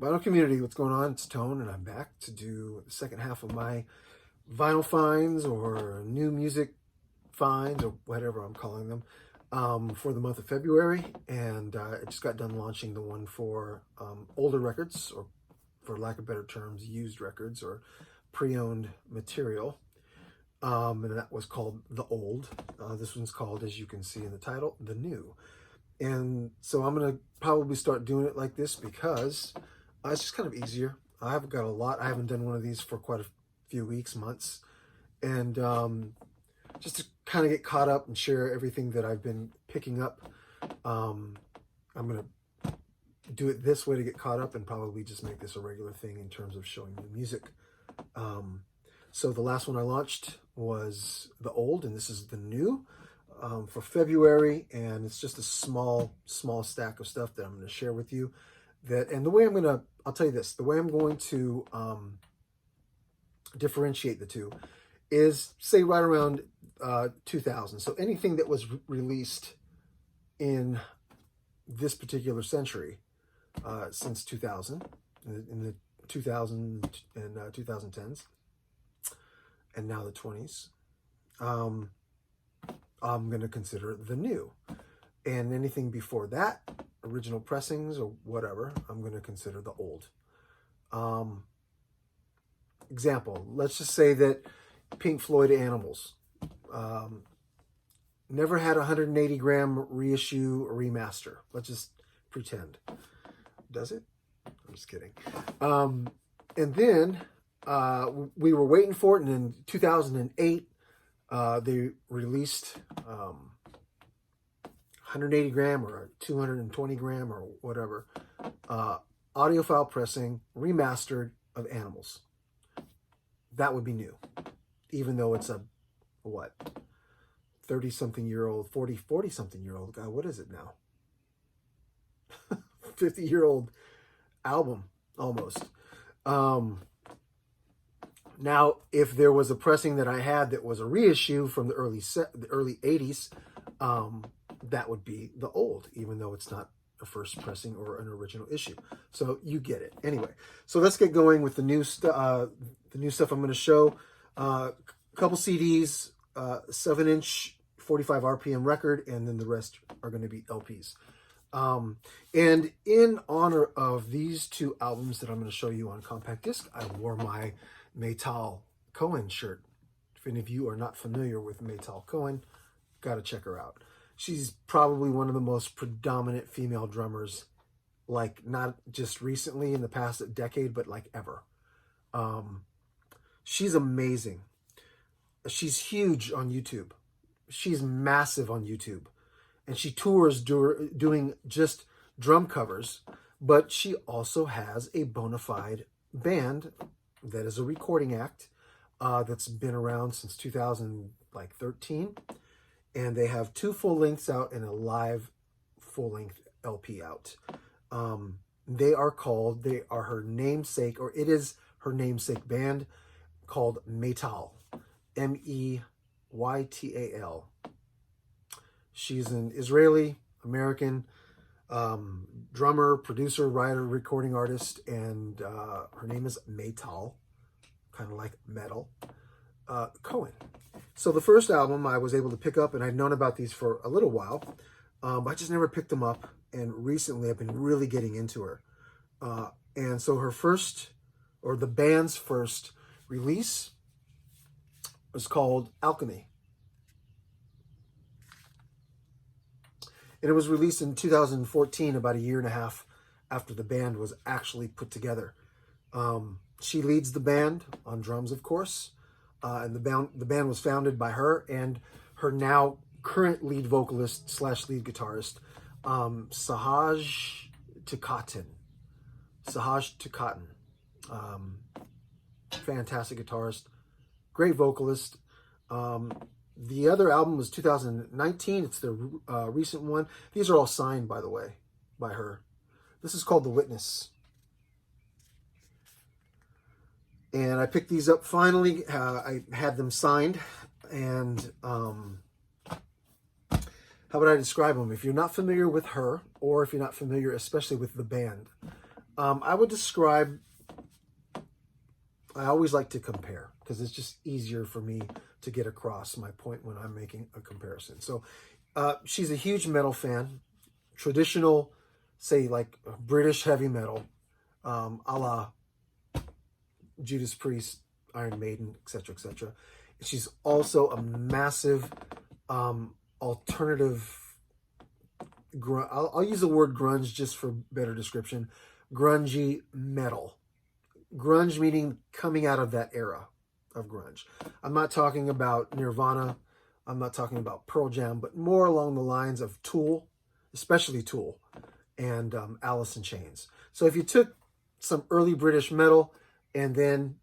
Vinyl community, what's going on? It's Tone, and I'm back to do the second half of my vinyl finds or new music finds or whatever I'm calling them for the month of February. And I just got done launching the one for older records, or for lack of better terms, used records or pre-owned material. And that was called The Old. This one's called, as you can see in the title, The New. And so I'm going to probably start doing it like this because it's just kind of easier. I haven't got a lot. I haven't done one of these for quite a few weeks, months. And just to kind of get caught up and share everything that I've been picking up, I'm going to do it this way to get caught up and probably just make this a regular thing in terms of showing new music. So the last one I launched was The Old, and this is The New for February. And it's just a small stack of stuff that I'm going to share with you. And the way I'll tell you this, the way I'm going to differentiate the two is, say, right around 2000. So anything that was released in this particular century since 2000, in the 2000 and 2010s, and now the 20s, I'm going to consider the new. And anything before that, original pressings or whatever, I'm going to consider the old. Example, let's just say that Pink Floyd Animals never had a 180 gram reissue or remaster. Let's just pretend. Does it? I'm just kidding. And then we were waiting for it, and in 2008, they released 180 gram or 220 gram or whatever, audiophile pressing, remastered of Animals. That would be new, even though it's a, 30-something year old, 40-something year old, God, what is it now? 50-year-old album, almost. Now, if there was a pressing that I had that was a reissue from the early 80s, that would be the old, even though it's not a first pressing or an original issue. So you get it. Anyway, so let's get going with the new stuff. The new stuff I'm going to show. A couple CDs, 7-inch, 45 RPM record, and then the rest are going to be LPs. And in honor of these two albums that I'm going to show you on compact disc, I wore my Matal Cohen shirt. If any of you are not familiar with Matal Cohen, got to check her out. She's probably one of the most predominant female drummers, like not just recently in the past decade, but like ever. She's amazing. She's huge on YouTube. She's massive on YouTube. And she tours doing just drum covers, but she also has a bona fide band that is a recording act that's been around since 2013. And they have 2 full lengths out and a live full length LP out. They are her namesake, or it is her namesake band called Matal, Meytal. She's an Israeli American drummer, producer, writer, recording artist, and her name is Matal, kind of like metal, Cohen. So the first album I was able to pick up, and I'd known about these for a little while, I just never picked them up. And recently I've been really getting into her. And so her first, or the band's first release was called Alchemy. And it was released in 2014, about a year and a half after the band was actually put together. She leads the band on drums, of course. And the band was founded by her and her now current lead vocalist / lead guitarist, Sahaj Takatin. Fantastic guitarist, great vocalist. The other album was 2019. It's the recent one. These are all signed, by the way, by her. This is called The Witness. And I picked these up finally. I had them signed. And how would I describe them? If you're not familiar with her, or if you're not familiar especially with the band, I would describe, I always like to compare because it's just easier for me to get across my point when I'm making a comparison. So she's a huge metal fan, traditional, say like British heavy metal, a la Judas Priest, Iron Maiden, etc., etc. She's also a massive alternative. I'll use the word grunge just for better description. Grungy metal. Grunge meaning coming out of that era of grunge. I'm not talking about Nirvana. I'm not talking about Pearl Jam, but more along the lines of Tool, especially Tool, and Alice in Chains. So if you took some early British metal and then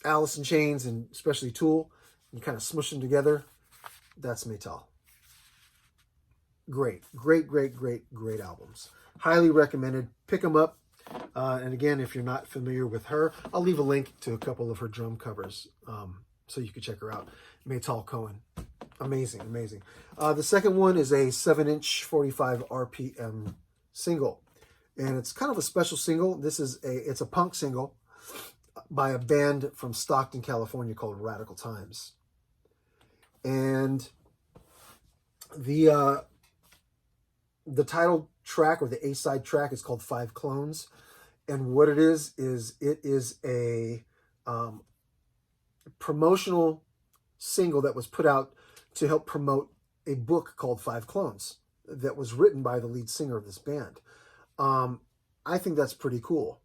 Alice in Chains and especially Tool, and you kind of smush them together, that's Matal. Great, great, great, great, great albums. Highly recommended. Pick them up. And again, if you're not familiar with her, I'll leave a link to a couple of her drum covers so you can check her out. Matal Cohen. Amazing, amazing. The second one is a 7-inch 45 RPM single. And it's kind of a special single. It's a punk single by a band from Stockton, California called Radical Times. And the title track or the A-side track is called 5 Clones. And what it is it is a promotional single that was put out to help promote a book called 5 Clones that was written by the lead singer of this band. I think that's pretty cool.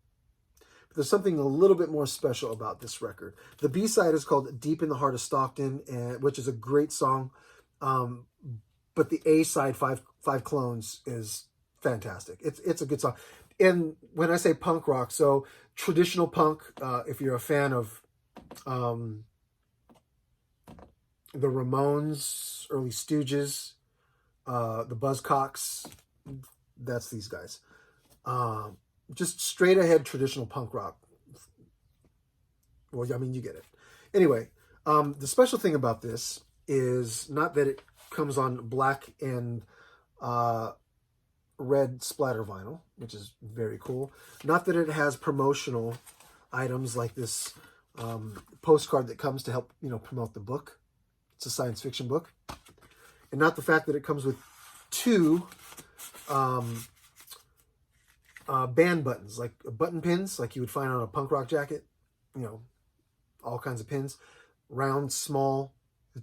But there's something a little bit more special about this record. The B-side is called Deep in the Heart of Stockton, which is a great song. But the A-side, Five Clones, is fantastic. It's a good song. And when I say punk rock, so traditional punk, if you're a fan of the Ramones, early Stooges, the Buzzcocks, that's these guys. Just straight ahead traditional punk rock. Well, I mean, you get it. Anyway, the special thing about this is not that it comes on black and red splatter vinyl, which is very cool. Not that it has promotional items like this postcard that comes to help, promote the book. It's a science fiction book. And not the fact that it comes with 2 band buttons, like button pins, like you would find on a punk rock jacket. All kinds of pins. Round, small,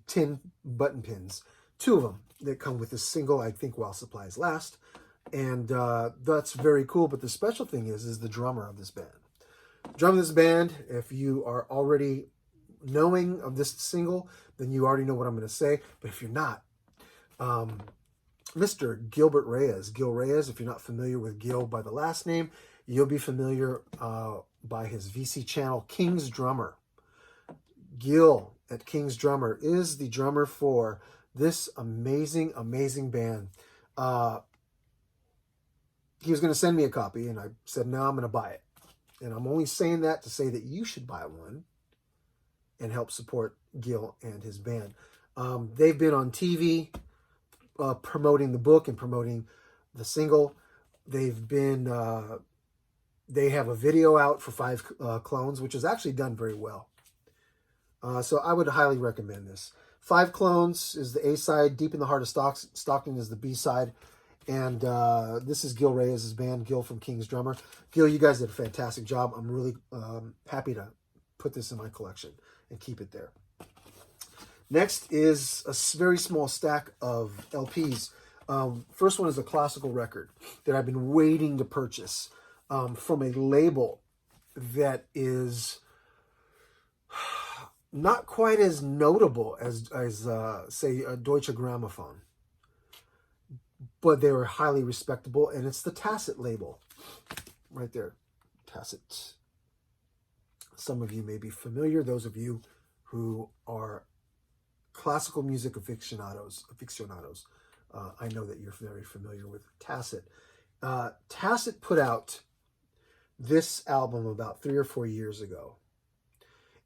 tin button pins. 2 of them that come with this single, I think, while supplies last. And that's very cool. But the special thing is the drummer of this band. Drummer of this band, if you are already knowing of this single, then you already know what I'm going to say. But if you're not, Mr. Gilbert Reyes. Gil Reyes, if you're not familiar with Gil by the last name, you'll be familiar by his VC channel, King's Drummer. Gil at King's Drummer is the drummer for this amazing, amazing band. He was going to send me a copy, and I said, no, I'm going to buy it. And I'm only saying that to say that you should buy one and help support Gil and his band. They've been on TV promoting the book and promoting the single. They have a video out for 5 Clones, which is actually done very well. So I would highly recommend this. 5 Clones is the A-side. Deep in the Heart of Stockton is the B-side. And this is Gil Reyes' band, Gil from King's Drummer. Gil, you guys did a fantastic job. I'm really happy to put this in my collection and keep it there. Next is a very small stack of LPs. First one is a classical record that I've been waiting to purchase from a label that is not quite as notable as say, a Deutsche Grammophon. But they were highly respectable, and it's the Tacit label. Right there, Tacit. Some of you may be familiar, those of you who are classical music aficionados. I know that you're very familiar with Tacit. Tacit put out this album about 3 or 4 years ago.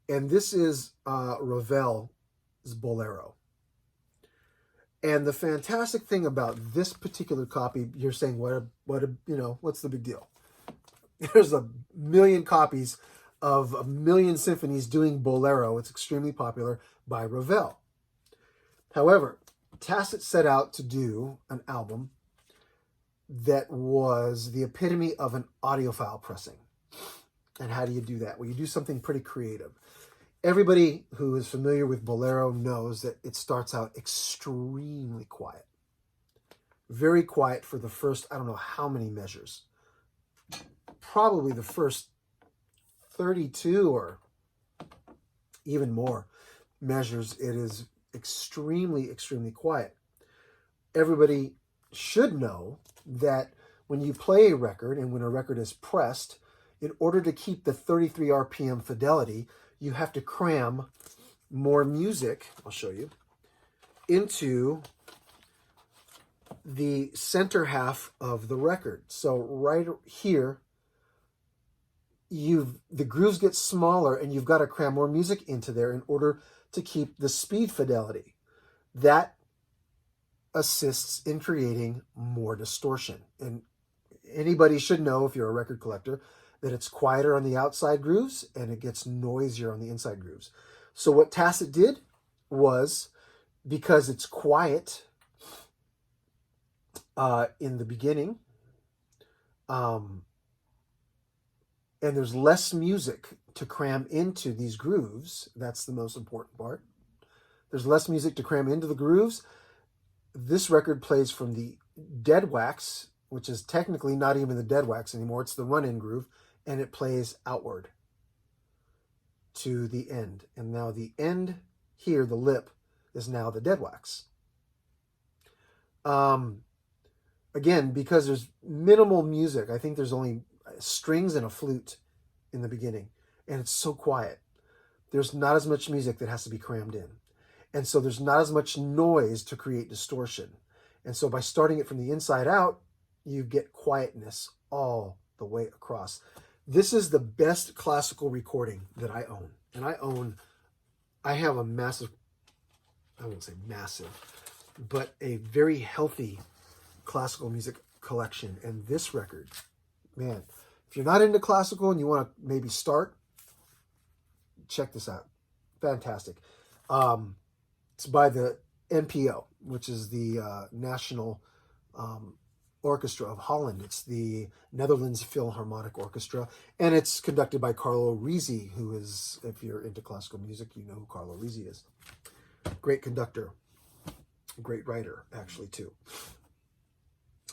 And this is Ravel's Bolero. And the fantastic thing about this particular copy, you're saying, what's the big deal? There's a million copies of a million symphonies doing Bolero. It's extremely popular by Ravel. However, Tacit set out to do an album that was the epitome of an audiophile pressing. And how do you do that? Well, you do something pretty creative. Everybody who is familiar with Bolero knows that it starts out extremely quiet. Very quiet for the first, I don't know how many measures. Probably the first 32 or even more measures. It is extremely, extremely quiet. Everybody should know that when you play a record and when a record is pressed, in order to keep the 33 RPM fidelity, you have to cram more music, I'll show you, into the center half of the record. So right here, the grooves get smaller and you've got to cram more music into there in order to keep the speed fidelity. That assists in creating more distortion. And anybody should know, if you're a record collector, that it's quieter on the outside grooves and it gets noisier on the inside grooves. So what Tacit did was, because it's quiet in the beginning, and there's less music to cram into these grooves, that's the most important part. There's less music to cram into the grooves. This record plays from the dead wax, which is technically not even the dead wax anymore. It's the run-in groove, and it plays outward to the end. And now the end here, the lip, is now the dead wax. Again, because there's minimal music, I think there's only strings and a flute in the beginning, and it's so quiet. There's not as much music that has to be crammed in. And so there's not as much noise to create distortion. And so by starting it from the inside out, you get quietness all the way across. This is the best classical recording that I own. And I have a massive, I won't say massive, but a very healthy classical music collection. And this record, man, if you're not into classical and you want to maybe start, check this out. Fantastic. It's by the NPO, which is the National Orchestra of Holland. It's the Netherlands Philharmonic Orchestra, and it's conducted by Carlo Rizzi, who is, if you're into classical music, you know who Carlo Rizzi is. Great conductor, great writer, actually, too.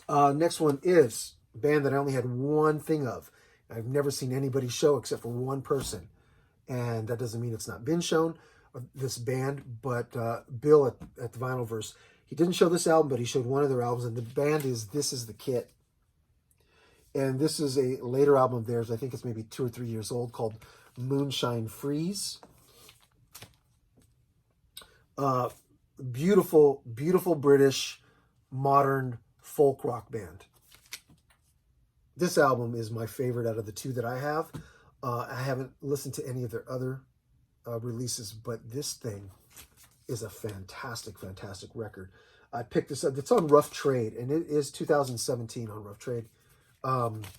Next one is a band that I only had one thing of. I've never seen anybody show except for one person, and that doesn't mean it's not been shown, this band, but Bill at the Vinyl Verse, he didn't show this album, but he showed one of their albums, and the band is This Is the Kit. And this is a later album of theirs. I think it's maybe 2 or 3 years old, called Moonshine Freeze. Beautiful, beautiful British modern folk rock band. This album is my favorite out of the two that I have. I haven't listened to any of their other releases, but this thing is a fantastic, fantastic record. I picked this up. It's on Rough Trade, and it is 2017 on Rough Trade.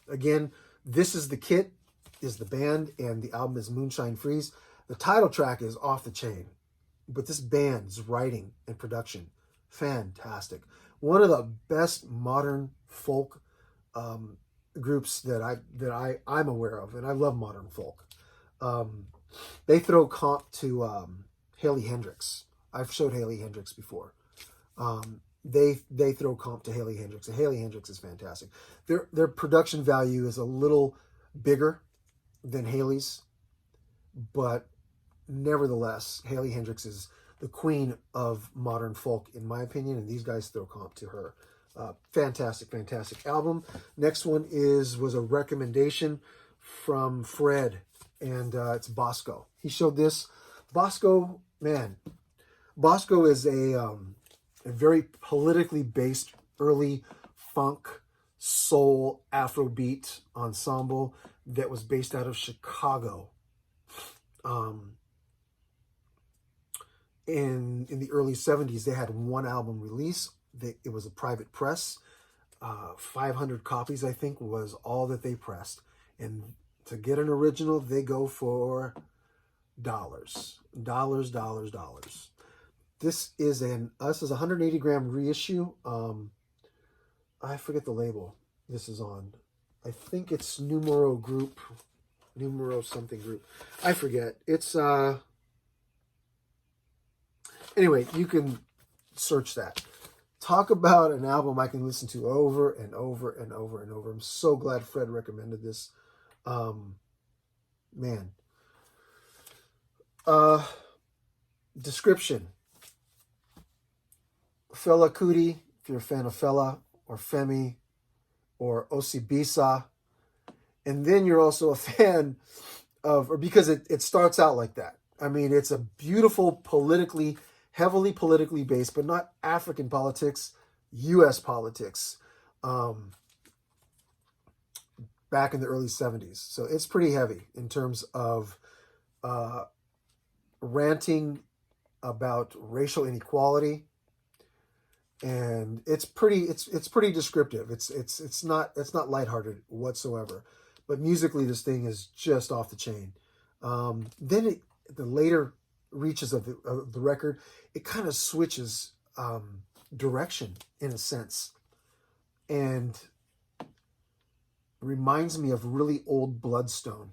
Again, This Is the Kit is the band, and the album is Moonshine Freeze. The title track is Off the Chain, but this band's writing and production, fantastic. One of the best modern folk groups that I'm aware of, and I love modern folk. They throw comp to Haley Hendrix. I've showed Haley Hendrix before. They throw comp to Haley Hendrix, and Haley Hendrix is fantastic. Their production value is a little bigger than Haley's, but nevertheless, Haley Hendrix is the queen of modern folk, in my opinion, and these guys throw comp to her. Fantastic, fantastic album. Next one was a recommendation from Fred, and it's BOSCO. He showed this. BOSCO, man, BOSCO is a very politically based early funk, soul, Afrobeat ensemble that was based out of Chicago. In the early 70s, they had one album release. It was a private press. 500 copies, I think, was all that they pressed. And to get an original, they go for dollars. Dollars, dollars, dollars. This is a 180 gram reissue. I forget the label this is on. I think it's Numero something group. I forget. It's anyway, you can search that. Talk about an album I can listen to over and over and over and over. I'm so glad Fred recommended this. Man. Description. Fela Kuti, if you're a fan of Fela, or Femi, or Osibisa. And then you're also a fan of, or because it starts out like that. I mean, it's a beautiful heavily politically based, but not African politics, U.S. politics, back in the early 70s. So it's pretty heavy in terms of ranting about racial inequality, and it's pretty descriptive. It's not lighthearted whatsoever, but musically this thing is just off the chain. Then the later reaches of the record, it kind of switches direction in a sense, and reminds me of really old Bloodstone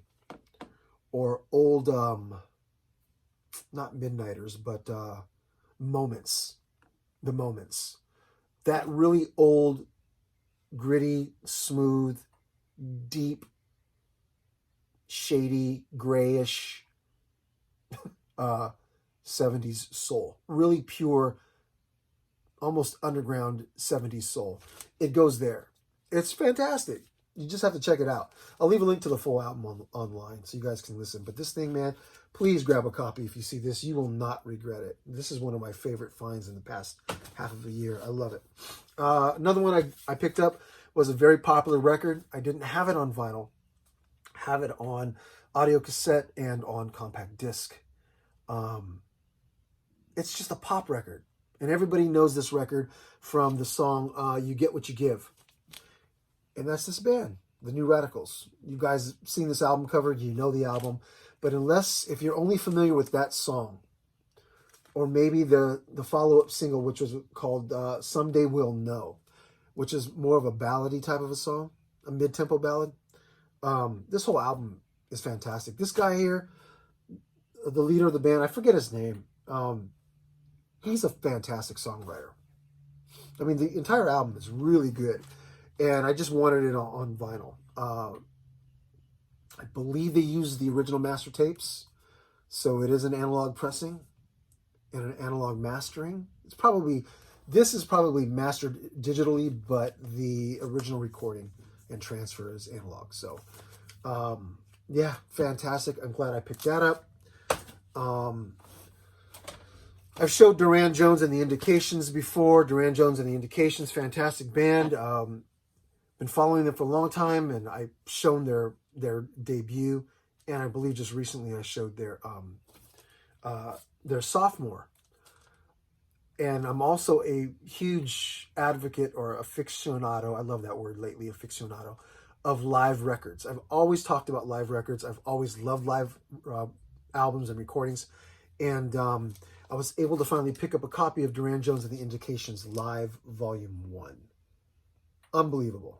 or old not Midnighters, but Moments. The Moments. That really old, gritty, smooth, deep, shady, grayish 70s soul. Really pure, almost underground 70s soul. It goes there. It's fantastic. You just have to check it out. I'll leave a link to the full album online so you guys can listen. But this thing, man, please grab a copy if you see this. You will not regret it. This is one of my favorite finds in the past half of the year. I love it. Another one I picked up was a very popular record. I didn't have it on vinyl. Have it on audio cassette and on compact disc. It's just a pop record. And everybody knows this record from the song You Get What You Give. And that's this band, the New Radicals. You guys have seen this album cover, you know the album. But if you're only familiar with that song, or maybe the follow-up single, which was called Someday We'll Know, which is more of a ballady type of a song, a mid-tempo ballad. This whole album is fantastic. This guy here, the leader of the band, I forget his name. He's a fantastic songwriter. I mean, the entire album is really good. And I just wanted it on vinyl. I believe they used the original master tapes. So it is an analog pressing and an analog mastering. This is probably mastered digitally, but the original recording and transfer is analog. So, yeah, fantastic. I'm glad I picked that up. I've showed Duran Jones and the Indications before. Duran Jones and the Indications, fantastic band. Been following them for a long time, and I've shown their debut, and I believe just recently I showed their sophomore. And I'm also a huge advocate or aficionado, I love that word lately, aficionado, of live records. I've always talked about live records. I've always loved live albums and recordings. And I was able to finally pick up a copy of Duran Jones and the Indications Live Volume 1. Unbelievable.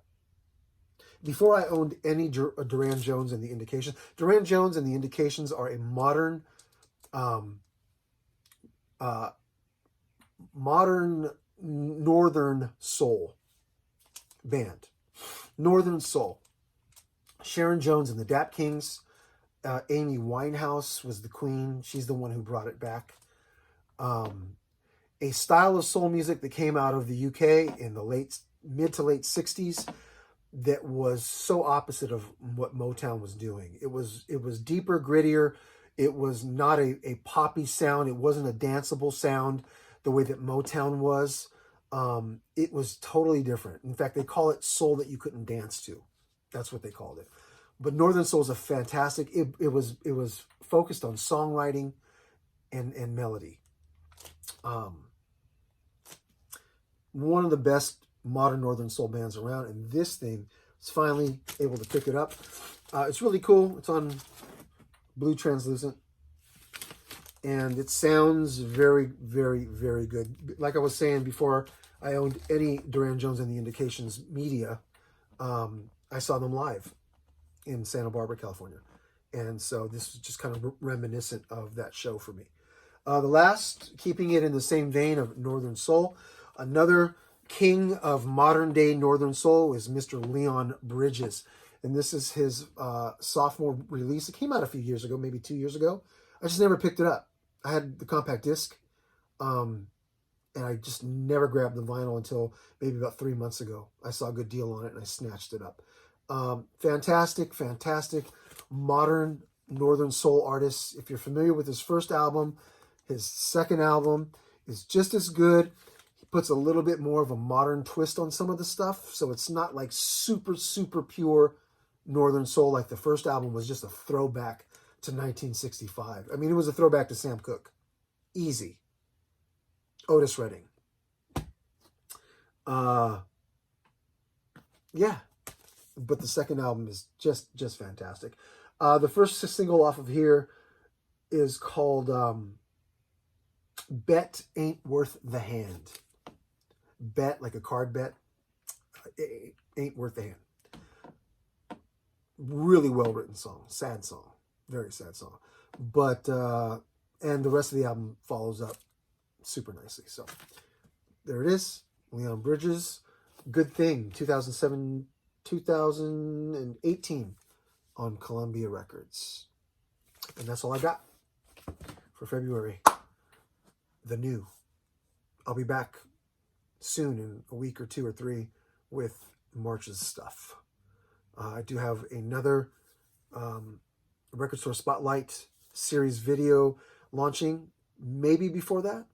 Before I owned any Duran Jones and the Indications, Duran Jones and the Indications are a modern Northern Soul band. Northern Soul. Sharon Jones and the Dap Kings. Amy Winehouse was the queen. She's the one who brought it back. A style of soul music that came out of the UK in the mid to late 60s that was so opposite of what Motown was doing. It was deeper, grittier. It was not a poppy sound. It wasn't a danceable sound the way that Motown was. It was totally different. In fact, they call it soul that you couldn't dance to. That's what they called it. But Northern Soul is a fantastic. It was focused on songwriting and melody. One of the best modern Northern Soul bands around, and this thing is finally able to pick it up. It's really cool. It's on blue translucent. And it sounds very, very, very good. Like I was saying before, I owned any Duran Jones and the Indications media. I saw them live in Santa Barbara, California. And so this was just kind of reminiscent of that show for me. The last, keeping it in the same vein of Northern Soul, another king of modern day Northern Soul is Mr. Leon Bridges. And this is his sophomore release. It came out a few years ago, maybe 2 years ago. I just never picked it up. I had the compact disc, and I just never grabbed the vinyl until maybe about 3 months ago. I saw a good deal on it, and I snatched it up. Fantastic, fantastic modern Northern Soul artist. If you're familiar with his first album, his second album is just as good. He puts a little bit more of a modern twist on some of the stuff, so it's not like super, super pure Northern Soul like the first album was just a throwback to 1965. I mean, it was a throwback to Sam Cooke. Easy. Otis Redding. Yeah. But the second album is just fantastic. The first single off of here is called Bet Ain't Worth the Hand. Bet, like a card bet. Ain't worth the hand. Really well-written song. Sad song. Very sad song. But, and the rest of the album follows up super nicely. So, there it is. Leon Bridges. Good Thing. 2018 on Columbia Records. And that's all I got for February. The new. I'll be back soon in a week or 2 or 3 with March's stuff. I do have another Record Store Spotlight series video launching maybe before that.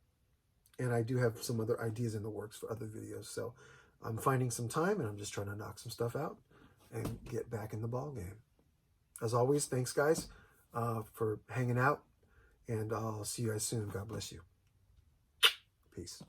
And I do have some other ideas in the works for other videos. So I'm finding some time and I'm just trying to knock some stuff out and get back in the ball game. As always, thanks guys for hanging out, and I'll see you guys soon. God bless you. Peace.